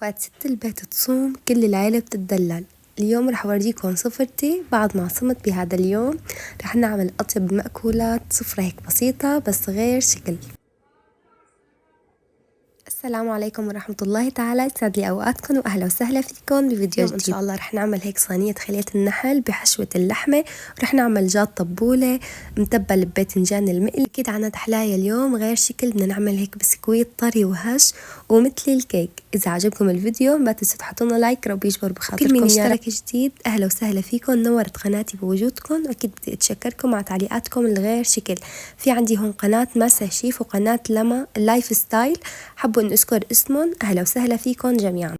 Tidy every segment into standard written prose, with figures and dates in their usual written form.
وقت ست البيت تصوم كل العيلة بتتدلل. اليوم رح أورجيكم سفرتي بعد ما صمت بهذا اليوم. رح نعمل أطيب المأكولات، سفرة هيك بسيطة بس غير شكل. السلام عليكم ورحمة الله تعالى، يسعد لي أوقاتكم وأهلا وسهلا فيكم بفيديو جديد. إن شاء الله رح نعمل هيك صينية خلية النحل بحشوة اللحمة، ورح نعمل جات طبولة متبل بباذنجان المقلي. أكيد عنا تحلاية اليوم غير شكل، بدنا نعمل هيك بسكويت طري وهش ومثل الكيك. إذا عجبكم الفيديو ما تنسوا تحطوا لنا لايك رب يجبر بخاطركم. كل مين اشترك جديد أهلا وسهلا فيكم، نورت قناتي بوجودكم، وأكيد بدي أتشكركم على تعليقاتكم الغير شكل. في عندي هون قناة ماسة شيف وقناة لما اللايف ستايل، حبوا إن أذكر اسمهم، أهلا وسهلا فيكم جميعا.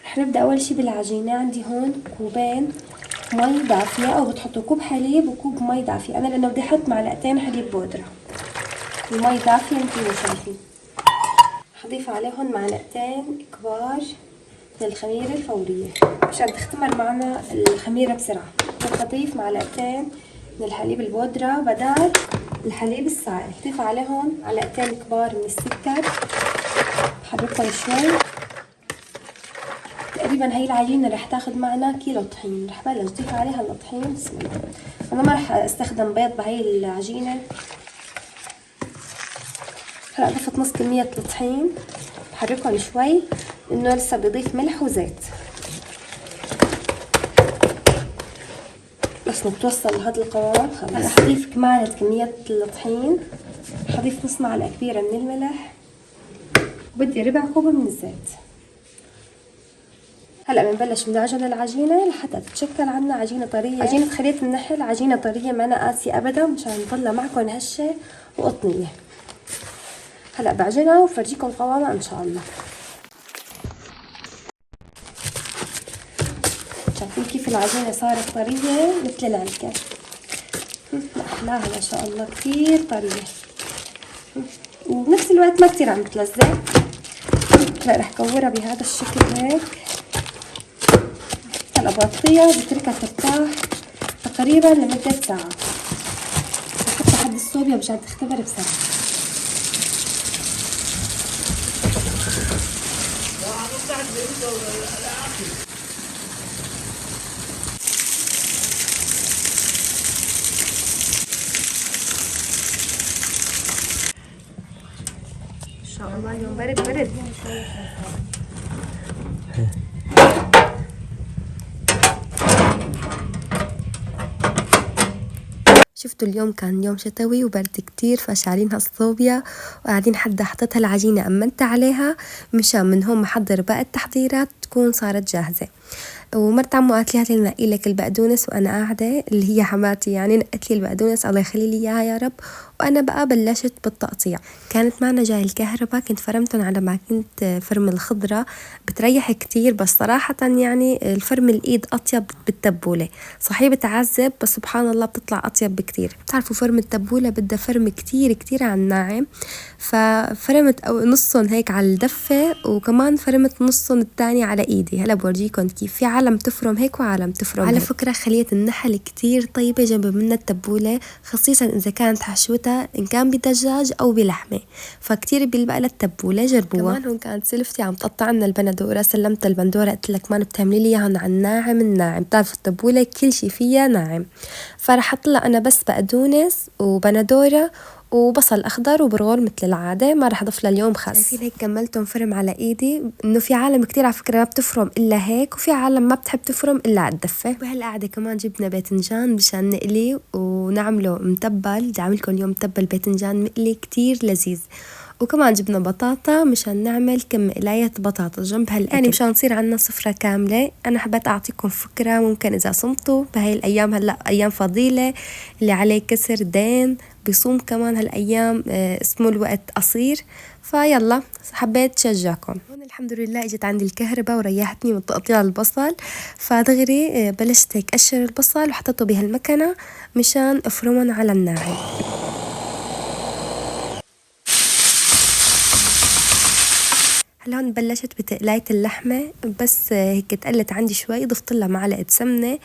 رح نبدأ أول شي بالعجينة. عندي هون كوبين مي دافية، أو بتحطوا كوب حليب وكوب مي دافية. أنا لأنه بدي أحط معلقتين حليب بودرة، المي دافية مثل ما شايفين. حضيف عليهم معلقتين كبار من الخميرة الفورية مشان تختمر معنا الخميرة بسرعة. بضيف معلقتين من الحليب البودرة بدل الحليب السائل. بضيف عليهم معلقتين كبار من السكر، بحركهم شوي. تقريبا هي العجينة رح تاخد معنا كيلو طحين. رح بلش ضيف عليها الطحين. بسم الله. انا ما رح استخدم بيض بهي العجينة. هلا ضفت نص كمية الطحين، بحركهم شوي انه لسه بضيف ملح وزيت. بس نتوصل لهذا القوام خلص. رح اضيف كمالة كمية الطحين، حضيف نص معلقة كبيرة من الملح، وبدي ربع كوب من الزيت. هلا بنبلش ندعجن العجينه لحتى تتشكل عنا عجينه طريه. عجينه خلية النحل عجينه طريه، ما انا قاسيه ابدا مشان تطلع معكم هشه وقطنيه. هلا بعجنها وفرجيكم قوامها ان شاء الله. شايفين كيف العجينه صارت طريه مثل العلكه؟ احلاها ما شاء الله، كثير طريه وبنفس الوقت ما كثير عم تلزق. هلا رح كورها بهذا الشكل هيك. هلا بغطيها وبتركها ترتاح تقريبا لمدة ساعة، بحط حد الصوبيا مشان تختبر بسرعة. ان شاء الله اليوم برد برد. شفتوا اليوم كان يوم شتوي وبرد كتير، فشارين هالصوبيا وقاعدين حدا حطتها العجينة أمنت عليها مشان من هون محضر باقي التحضيرات تكون صارت جاهزة. ومرت عمو قالت لي هاتي نقي لك البقدونس، وانا قاعده اللي هي حماتي يعني نقت لي البقدونس الله يخلي لي اياها يا رب. وانا بقى بلشت بالتقطيع. كانت معنا جاي الكهرباء، كنت فرمتهم على ما كنت فرم الخضره، بتريح كتير. بس صراحه يعني الفرم الايد اطيب بالتبوله. صحيح بتعذب بس سبحان الله بتطلع اطيب بكتير. بتعرفوا فرم التبوله بدها فرم كتير كتير على الناعم، ففرمت أو نصهم هيك على الدفه، وكمان فرمت نصهم الثاني على ايدي. هلا بورجيكم كيف في عالم تفرم هيك وعالم تفرم على هيك. فكرة خلية النحل كتير طيبة جنب منها التبولة، خصيصا إذا كانت حشوتها إن كان بدجاج أو بلحمة، فكتير بيلبق لها التبولة، جربوها. كمان هون كانت سلفتي عم تقطع لنا البندورة، سلمت البندورة قلت لك كمان بتعملي لي اياهم على الناعم الناعم. بتعرفوا التبولة كل شي فيها ناعم، فرح اطلع أنا بس بقدونس وبندورة وبصل اخضر وبرغل مثل العاده، ما رح اضيف لليوم خس. شايفين هيك كملتهم فرم على ايدي. انه في عالم كتير على فكره ما بتفرم الا هيك، وفي عالم ما بتحب تفرم الا على الدفه. بهالقعده كمان جبنا باذنجان مشان نقلي ونعمله متبل. بدي اعملكم اليوم متبل باذنجان مقلي كتير لذيذ. وكمان جبنا بطاطا مشان نعمل كم قلاية بطاطا جنب هالأكل، يعني مشان تصير عنا سفرة كاملة. أنا حبيت أعطيكم فكرة، ممكن إذا صمتوا بهاي الأيام، هلأ أيام فضيلة، اللي عليه كسر دين بيصوم كمان هالأيام، اسمه الوقت قصير، فيلا حبيت شجعكم. هون الحمد لله اجت عندي الكهرباء وريحتني من تقطيع البصل، فدغري بلشت هيك أقشر البصل وحطيته بهالمكنة مشان أفرمهم على الناعم. هون بلشت بتقلاية اللحمة، بس هيك تقلت عندي شوي، ضفت لها معلقة سمنة،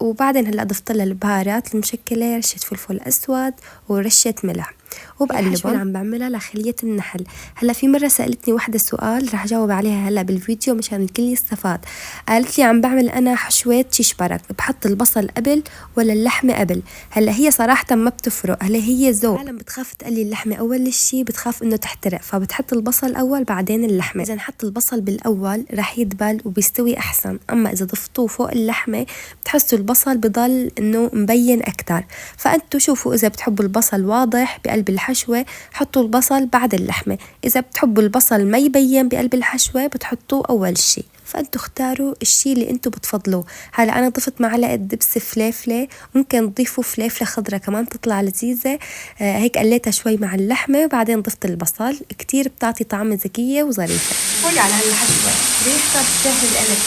وبعدين هلا ضفت لها البهارات المشكلة، رشة فلفل أسود ورشة ملح. وبقلبهم. اللي عم بعملها لخلية النحل. هلا في مرة سألتني وحدة سؤال رح جاوب عليها هلا بالفيديو مشان الكل يستفاد. قالت لي عم بعمل انا حشوة شيش برك، بحط البصل قبل ولا اللحمة قبل؟ هلا هي صراحة ما بتفرق، هلا هي ذوق. العالم بتخاف تقلي اللحمة اول شيء، بتخاف انه تحترق، فبتحط البصل اول بعدين اللحمة. اذا نحط البصل بالاول رح يدبل وبيستوي احسن، اما اذا ضفتوه فوق اللحمة بتحسوا البصل بضل انه مبين اكتر. فانتوا شوفوا اذا بتحبوا البصل واضح بقلب الحشوة حطوا البصل بعد اللحمة، اذا بتحبوا البصل ما يبين بقلب الحشوة بتحطوه اول شيء. فانتوا اختاروا الشيء اللي انتوا بتفضلوه. هلا انا ضفت معلقه دبس فليفله، ممكن تضيفوا فليفله خضراء كمان تطلع لذيذه. هيك قليتها شوي مع اللحمه وبعدين ضفت البصل، كتير بتعطي طعم ذكيه وظريفه. قولي على هالحشوه ريحتها بتستاهل القلب،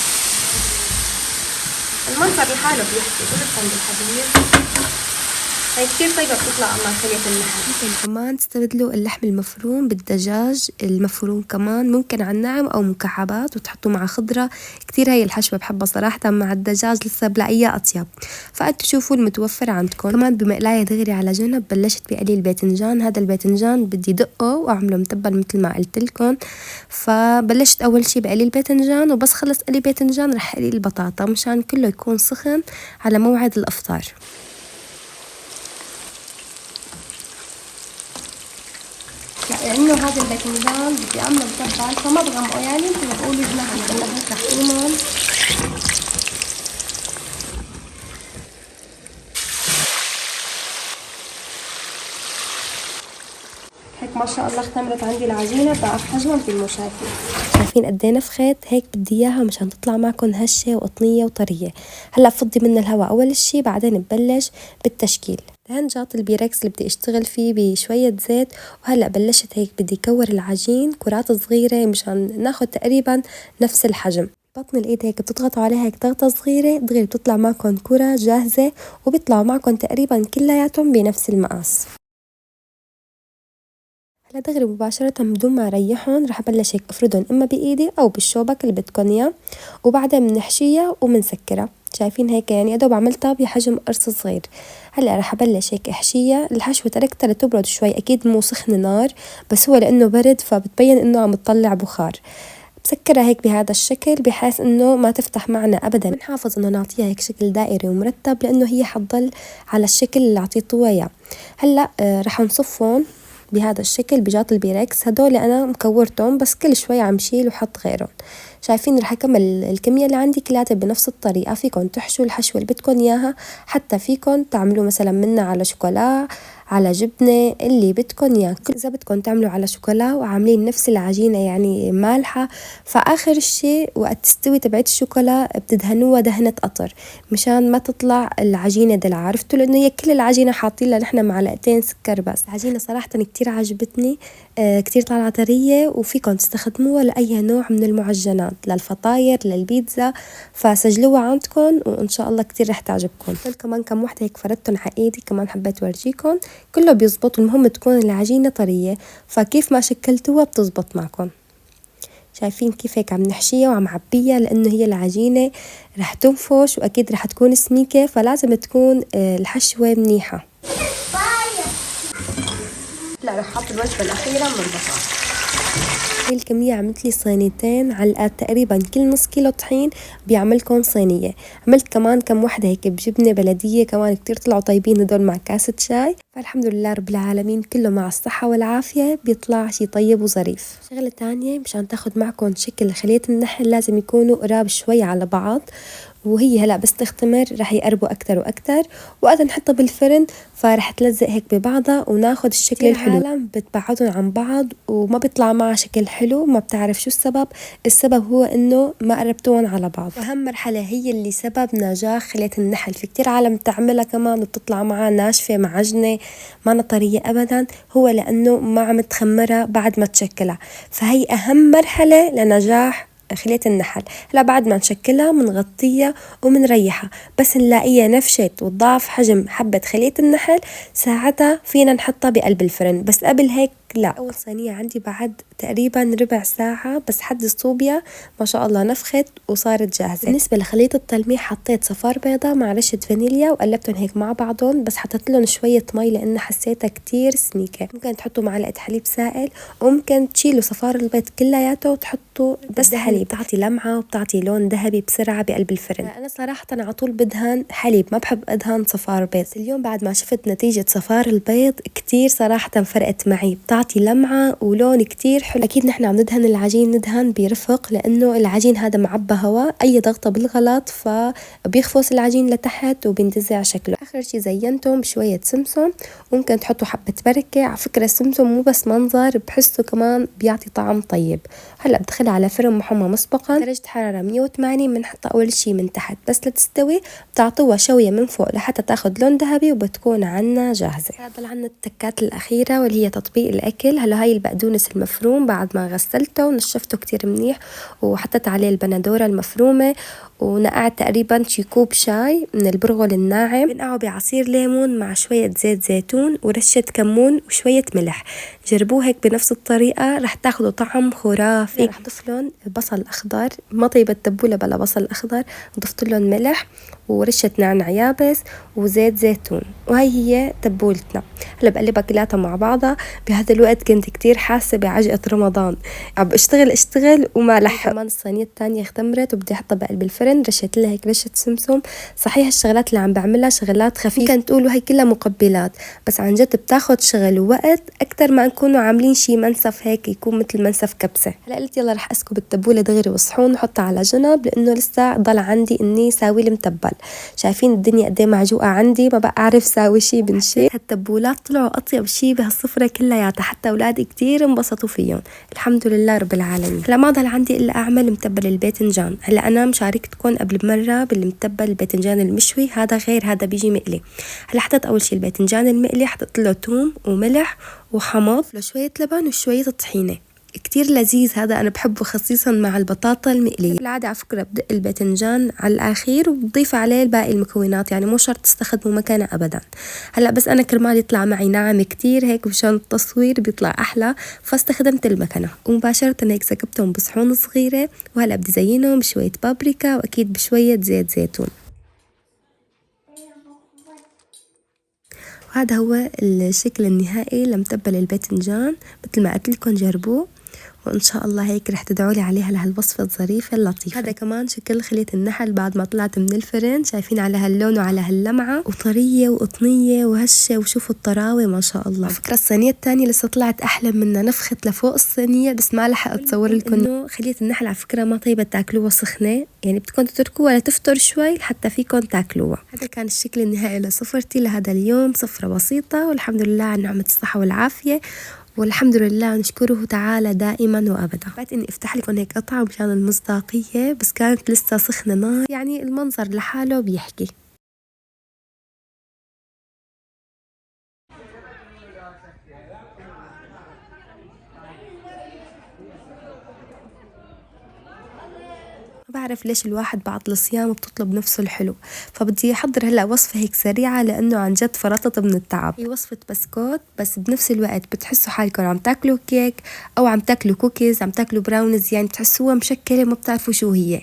المنظر لحاله بيحكي. قولي الحبيب هي كتير طيبة بتطلع مع خلية النحل. ممكن كمان تستبدلوا اللحم المفروم بالدجاج المفروم كمان، ممكن على الناعم أو مكعبات وتحطوا مع خضرة. كتير هي الحشوة بحبها صراحة مع الدجاج، لسه بلاقيها أطيب. فأنتوا شوفوا المتوفر عندكم. كمان بمقلاية دغري على جنب بلشت بقلي الباذنجان. هذا الباذنجان بدي دقه وأعمله متبل مثل ما قلت لكم. فبلشت أول شي بقلي الباذنجان، وبس خلص قلي باذنجان رح قلي البطاطا مشان كله يكون سخن على موعد الإفطار. لانه هذا الباذنجان بدي اعمله متبل فما بغمقه، يعني انتوا بتقولوا جناح هلا هيك رح اعمل هيك. ما شاء الله اختمرت عندي العجينه بقى حجمها مثل ما شايفين. شايفين قد ايه نفخت؟ هيك بدي اياها مشان تطلع معكم هشه وقطنيه وطريه. هلا بفضي منها الهواء اول شي، بعدين ببلش بالتشكيل. دهن جاط البيركس اللي بدي اشتغل فيه بشوية زيت، وهلأ بلشت هيك بدي كور العجين كرات صغيرة مشان ناخد تقريبا نفس الحجم. بطن الايد هيك بتضغطوا عليها هيك ضغطة صغيرة دغري بتطلع معكم كرة جاهزة، وبيطلعوا معكم تقريبا كلياتهم بنفس المقاس. هلا دغري مباشرة بدون ما اريحهم رح ابلش هيك افردهم اما بايدي او بالشوبك اللي بدكن اياه، وبعدين بنحشيها وبنسكرها. شايفين هيك يعني ادوب عملتها بحجم قرص صغير. هلا رح ابلش هيك احشيها. الحشوه تركتها لتبرد شوي، اكيد مو سخن نار بس هو لانه برد فبتبين انه عم تطلع بخار. بسكرها هيك بهذا الشكل بحيث انه ما تفتح معنا ابدا. بنحافظ انه نعطيها هيك شكل دائري ومرتب لانه هي حتضل على الشكل اللي اعطيتوها اياه. هلا رح نصفهم بهذا الشكل بجاط البيركس. هدول انا مكورتهم بس كل شوي عم شيل وحط غيرهم. شايفين رح اكمل الكمية اللي عندي كلاتها بنفس الطريقة. فيكن تحشوا الحشوة اللي بدكن اياها، حتى فيكن تعملوا مثلا منها على شوكولا على جبنة اللي بدكن اياه. اذا بدكن تعملوا على شوكولا وعاملين نفس العجينة يعني مالحة، فاخر الشي وقت تستوي تبعت الشوكولا بتدهنوها دهنة قطر مشان ما تطلع العجينة دلع. عرفتوا لانه هي كل العجينة حاطين لها نحن معلقتين سكر بس. العجينة صراحة كتير عجبتني، كتير طالعة طرية، وفيكن تستخدموها لأي نوع من المعجنات، للفطاير للبيتزا. فسجلوها عندكم وإن شاء الله كتير رح تعجبكم. كمان كم وحدة هيك فردتهم على إيدي كمان حبيت ورجيكم. كله بيزبط، المهم تكون العجينة طرية، فكيف ما شكلتوها بتزبط معكم. شايفين كيف هيك عم نحشيها وعم عبيها لأنه هي العجينة رح تنفش وأكيد رح تكون سميكة، فلازم تكون الحشوة منيحة. لا رح احط الوجبة الأخيرة من البطاطا. هي الكمية عملت لي صينيتين علقات تقريبا كل نص كيلو طحين بيعملكم صينية. عملت كمان كم وحدة هيك بجبنة بلدية كمان كتير طلعوا طيبين هدول مع كاسة شاي. فالحمد لله رب العالمين كله مع الصحة والعافية بيطلع شي طيب وظريف. شغلة تانية مشان تاخد معكم شكل خلية النحل لازم يكونوا قراب شوي على بعض، وهي هلا بس تختمر رح يقربوا اكتر واكتر، وقت نحطها بالفرن فرح تلزق هيك ببعضها وناخد الشكل الحلو. العالم بتبعدهم عن بعض وما بيطلع معها شكل حلو، ما بتعرف شو السبب. السبب هو انه ما قربتوهم على بعض. واهم مرحلة هي اللي سبب نجاح خلية النحل. في كتير عالم تعملها كمان وبتطلع معها ناشفة معجنة ما طرية ابدا، هو لانه ما عم تخمرها بعد ما تشكلها. فهي اهم مرحلة لنجاح خلية النحل. هلا بعد ما نشكلها منغطيها ومنريحها، بس نلاقيها نفشت وتضاعف حجم حبة خلية النحل ساعتها فينا نحطها بقلب الفرن. بس قبل هيك لا، أول صينية عندي بعد تقريبا ربع ساعة بس حد الصوبيا ما شاء الله نفخت وصارت جاهزة. بالنسبة لخليط التلميع حطيت صفار بيضة مع رشة فانيليا وقلبتهم هيك مع بعضهم، بس حطيت لهم شوية مي لأن حسيتها كتير سميكة. ممكن تحطوا معلقة حليب سائل، وممكن تشيلوا صفار البيض كلياته وتحطوا بس حليب، بتعطي لمعة وبتعطي لون ذهبي بسرعة بقلب الفرن. أنا صراحة على طول بدهن حليب، ما بحب أدهن صفار بيض. اليوم بعد ما شفت نتيجة صفار البيض كتير صراحة فرقت معي، بتعطي لمعة ولون كتير حلو. أكيد نحن عم ندهن العجين ندهن برفق لأنه العجين هذا معبى هواء، أي ضغطة بالغلط فبيخفص العجين لتحت وبينتزع شكله. آخر شي زينتهم بشوية سمسم، ممكن تحطوا حبة بركة. على فكرة السمسم مو بس منظر، بحسه كمان بيعطي طعم طيب. هلا بدخلها على فرن محمى مسبقا درجة حرارة 180، بنحطها أول شي من تحت بس لتستوي، بتعطوها شوية من فوق لحتى تاخد لون ذهبي وبتكون عنا جاهزة. ضل عنا التكات الأخيرة واللي هي تطبيق الأكل. هلا هاي البقدونس المفروم بعد ما غسلته ونشفته كتير منيح وحطيت عليه البندورة المفرومة ونقعت تقريبا شي كوب شاي من البرغل الناعم، بنقعه بعصير ليمون مع شوية زيت زيتون ورشة كمون وشوية ملح. جربوه هيك بنفس الطريقة رح تاخدوا طعم خرافي. رح ضيف لهم بصل أخضر، ما طيب التبولة بلا بصل أخضر، ضفت لهم ملح ورشة نعناع يابس وزيت زيتون، وهي هي تبولتنا. هلا بقلبها كلاتها مع بعضها. بهذا الوقت كنت كتير حاسة بعجقة رمضان، عم اشتغل وما لحق. كمان الصينية الثانية اختمرت وبدي احطها بقلب الفرن، رشيت لها هيك رشة سمسم. صحيح الشغلات اللي عم بعملها شغلات خفيفة، ممكن تقولوا هي كلها مقبلات، بس عن جد بتاخد شغل ووقت اكتر ما نكونوا عاملين شي منسف هيك يكون مثل منسف كبسة. هلا قلت يلا رح اسكب التبولة دغري والصحون وحطها على جنب، لانه لسه ضل عندي اني ساوي المتبل. شايفين الدنيا قد ايه معجوقة عندي، ما بقى اعرف ساوي شي من شي. هالتبولات طلعوا اطيب شي بهالصفرة كلياتها، حتى اولادي كتير انبسطوا فيهم الحمد لله رب العالمين. هلا ما ضل عندي الا اعمل متبل الباذنجان. هلا انا مشاركتكم قبل بمرة بالمتبل الباذنجان المشوي، هذا غير، هذا بيجي مقلي. هلا حطيت اول شي الباذنجان المقلي، حطيت له ثوم وملح وحمص وشوية لبن وشوية طحينة. كتير لذيذ هذا، أنا بحبه خصيصا مع البطاطا المقلية. بالعادة على فكرة بدق الباذنجان على الأخير وبضيف عليه باقي المكونات، يعني مو شرط تستخدموا مكانه أبدا. هلا بس أنا كرمال يطلع معي ناعم كتير هيك مشان التصوير بيطلع أحلى، فاستخدمت المكنة ومباشرة هيك سكبتهم بصحون صغيرة. وهلا بدي زينهم بشوية بابريكا وأكيد بشوية زيت زيتون. وهذا هو الشكل النهائي لمتبل الباذنجان. مثل ما قلت لكم جربوه وإن شاء الله هيك رح تدعوا لي عليها لهالوصفة الظريفة اللطيفة. هذا كمان شكل خلية النحل بعد ما طلعت من الفرن، شايفين على هاللون وعلى هاللمعة، وطرية وقطنية وهشة، وشوفوا الطراوة ما شاء الله. فكرة الصينية الثانية لسه طلعت أحلى منها، نفخت لفوق الصينية بس ما لحق أتصور لكم إنه خلية النحل على فكرة ما طيبة تاكلوها سخنة، يعني بدكم تتركوها لتفتر شوي حتى فيكم تاكلوها. هذا كان الشكل النهائي لسفرتي لهذا اليوم، سفرة بسيطة والحمد لله على نعمة الصحة والعافية، والحمد لله نشكره تعالى دائما وابدا. بعد اني افتح لكم هيك قطعه مشان المصداقيه، بس كانت لسه سخنه نار، يعني المنظر لحاله بيحكي. ما بعرف ليش الواحد بعد الصيام بتطلب نفسه الحلو، فبدي احضر هلا وصفه هيك سريعه لانه عن جد فرطت من التعب. هي وصفه بسكوت، بس بنفس الوقت بتحسوا حالكم عم تاكلوا كيك او عم تاكلوا كوكيز، عم تاكلوا براونيز، يعني بتحسوها مشكله ما بتعرفوا شو هي.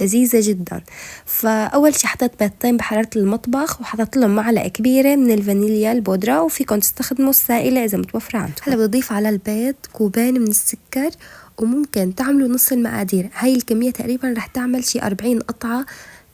لذيذة جدا. فأول شي حطيت بيضتين بحرارة المطبخ وحطيت لهم معلقة كبيرة من الفانيليا البودرة، وفيكم تستخدموا السائلة إذا متوفرة عندكم. هلا بضيف على البيض كوبين من السكر، وممكن تعملوا نص المقادير. هاي الكمية تقريبا رح تعمل شي 40 قطعة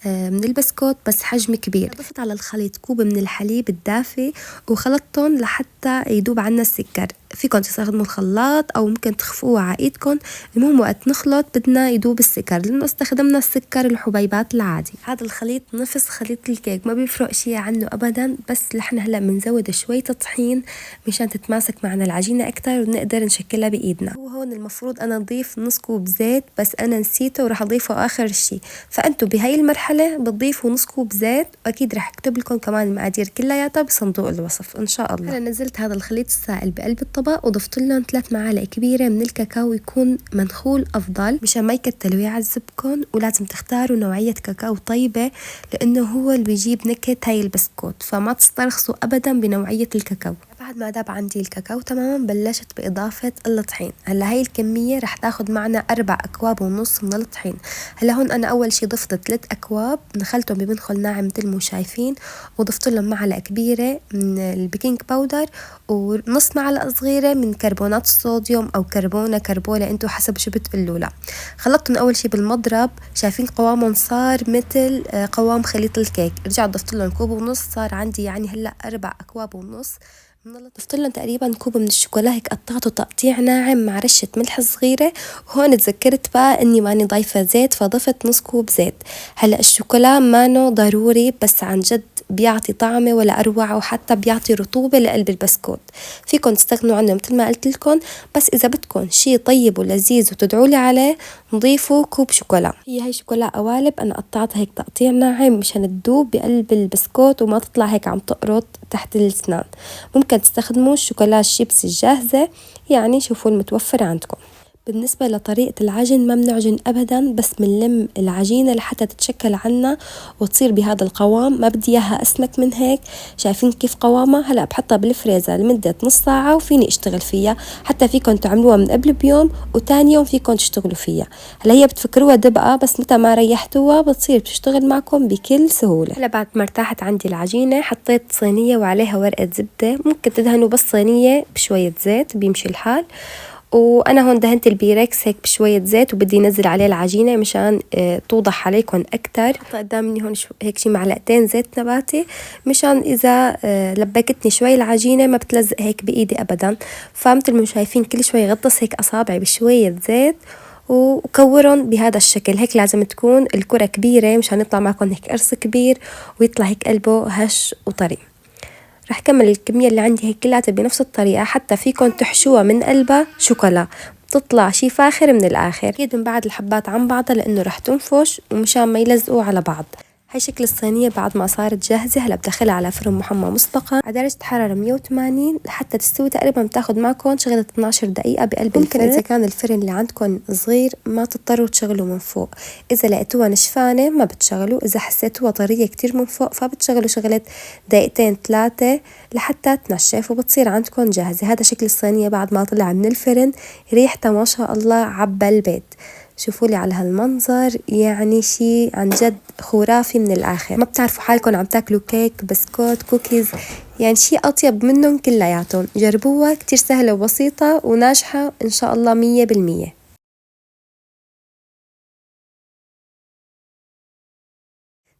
من البسكوت بس حجم كبير. ضفت على الخليط كوب من الحليب الدافي وخلطتهم لحتى يدوب عنا السكر. فيكم تستخدموا الخلاط او ممكن تخفوه على ايدكم، المهم وقت نخلط بدنا يدوب السكر لانه استخدمنا السكر الحبيبات العادي. هذا الخليط نفس خليط الكيك، ما بيفرق شيء عنه ابدا، بس نحن هلا بنزود شويه طحين مشان تتماسك معنا العجينه اكثر ونقدر نشكلها بايدنا. وهون المفروض انا نضيف نص كوب زيت بس انا نسيته وراح اضيفه اخر شيء، فانتم بهاي المرحله بتضيفوا نص كوب زيت، واكيد راح اكتب لكم كمان المقادير كلياتها بصندوق الوصف ان شاء الله. هلا نزلت هذا الخليط السائل بقلب الطبق وضفت لهم 3 معالق كبيرة من الكاكاو، يكون منخول أفضل مشان ما يكتل ويعذبكم. ولازم تختاروا نوعية كاكاو طيبة لأنه هو اللي بيجيب نكهة هاي البسكوت، فما تسترخصوا أبدا بنوعية الكاكاو. بعد ما داب عندي الكاكاو تماما بلشت بإضافة الطحين. هلا هاي الكمية رح تاخد معنا 4 أكواب ونص من الطحين. هلا هون أنا أول شي ضفت 3 أكواب نخلتهم بمنخل ناعم مثل ما شايفين، وضفت لهم معلقة كبيرة من البيكنج باودر ونص معلقة صغيرة من كربونات الصوديوم أو كربولة انتو حسب شو بتقولوا لا. خلطتهم أول شي بالمضرب، شايفين قوامهم صار مثل قوام خليط الكيك. رجعت ضفت لهم كوب ونص، صار عندي يعني هلا 4 أكواب ونص. ضفت لهم تقريبا كوب من الشوكولا، هيك قطعته تقطيع ناعم مع رشة ملح صغيرة. وهون تذكرت بقى اني ماني ضايفة زيت فضفت نص كوب زيت. هلا الشوكولا مانو ضروري، بس عن جد بيعطي طعمه ولا أروع، وحتى بيعطي رطوبة لقلب البسكوت. فيكن تستغنوا عنه مثل ما قلت لكم، بس إذا بدكم شي طيب ولذيذ وتدعولي عليه نضيفوا كوب شوكولا. هي شوكولا قوالب أنا قطعتها هيك تقطيع ناعم مشان تدوب بقلب البسكوت وما تطلع هيك عم تقرط تحت الأسنان. ممكن تستخدموا الشوكولا الشيبس الجاهزة، يعني شوفوا المتوفر عندكم. بالنسبة لطريقة العجن ما بنعجن أبدا، بس بنلم العجينة لحتى تتشكل عنا وتصير بهذا القوام. ما بدي إياها أسمك من هيك. شايفين كيف قوامها؟ هلأ بحطها بالفريزر لمدة نص ساعة وفيني اشتغل فيها. حتى فيكم تعملوها من قبل بيوم وتاني يوم فيكم تشتغلوا فيها. هلا هي بتفكروها دبقة، بس متى ما ريحتوها بتصير بتشتغل معكم بكل سهولة. هلا بعد ما ارتاحت عندي العجينة حطيت صينية وعليها ورقة زبدة، ممكن تدهنوا بس صينية بشوية زيت بيمشي الحال. وانا هون دهنت البيركس هيك بشويه زيت، وبدي انزل عليه العجينه مشان توضح عليكم اكثر. حط قدامي هون هيك شي معلقتين زيت نباتي، مشان اذا لبكتني شوي العجينه ما بتلزق هيك بايدي ابدا. فمثل ما شايفين كل شوي غطس هيك اصابعي بشويه زيت وكورن بهذا الشكل. هيك لازم تكون الكرة كبيرة مشان يطلع معكم هيك قرص كبير ويطلع هيك قلبه هش وطري. رح كمل الكمية اللي عندي هيك كلها بنفس الطريقة. حتى فيكم تحشوها من قلبها شوكولا بتطلع شي فاخر من الآخر. أكيد من بعد الحبات عن بعضها لأنه رح تنفش ومشان ما يلزقوا على بعض. هاي شكل الصينية بعد ما صارت جاهزة. هلا بدخلها على فرن محمى مسبقا على درجة حرارة 180 لحتى تستوي. تقريبا بتاخد معكم شغلة 12 دقيقة بقلب الفرن. إذا كان الفرن اللي عندكم صغير ما تضطروا تشغلوا من فوق. إذا لقيتوها نشفانة ما بتشغلوا. إذا حسيتوها طرية كتير من فوق فبتشغلوا شغلة دقيقتين 3 لحتى تنشف وبتصير عندكم جاهزة. هذا شكل الصينية بعد ما طلع من الفرن. ريحتها ما شاء الله عبى البيت. شوفوا لي على هالمنظر، يعني شي عن جد خرافي من الآخر. ما بتعرفوا حالكم عم تاكلوا كيك بسكوت كوكيز، يعني شي أطيب منهم كلياتهم. جربوها كتير سهلة وبسيطة وناجحة إن شاء الله 100%.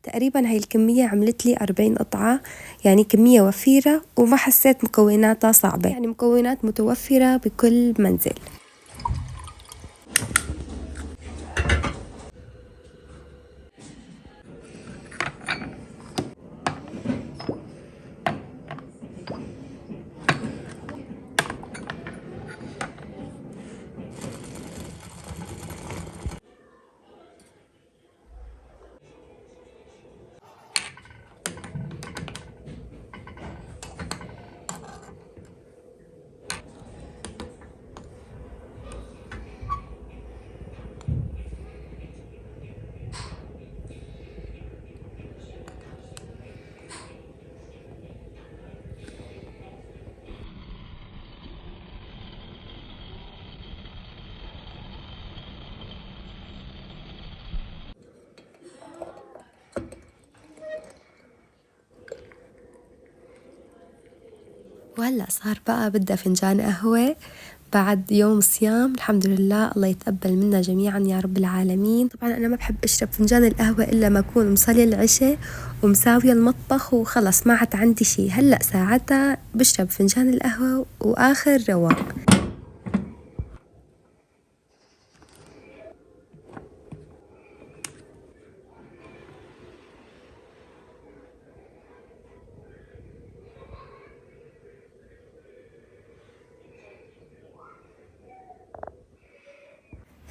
تقريبا هاي الكمية عملت لي 40 قطعة، يعني كمية وفيرة وما حسيت مكوناتها صعبة، يعني مكونات متوفرة بكل منزل. وهلأ صار بقى بدها فنجان قهوة بعد يوم صيام. الحمد لله، الله يتقبل منا جميعا يا رب العالمين. طبعا أنا ما بحب أشرب فنجان القهوة إلا ما أكون مصلية العشاء ومساوية المطبخ وخلص ما عاد عندي شي. هلأ ساعتها بشرب فنجان القهوة وآخر رواق.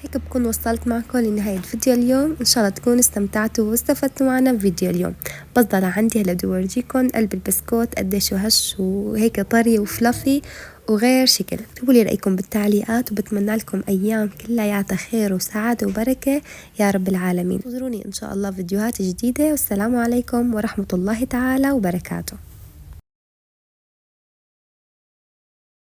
هيك بكون وصلت معكم لنهاية فيديو اليوم. إن شاء الله تكونوا استمتعتوا واستفدتوا معنا بفيديو اليوم. بس ضل عندي هلا بدي أورجيكم قلب البسكوت قديش هش وهيك طري وفلافي وغير شكل. اكتبوا لي رأيكم بالتعليقات، وبتمنى لكم أيام كلياتها خير وسعادة وبركة يا رب العالمين. انتظروني إن شاء الله فيديوهات جديدة، والسلام عليكم ورحمة الله تعالى وبركاته.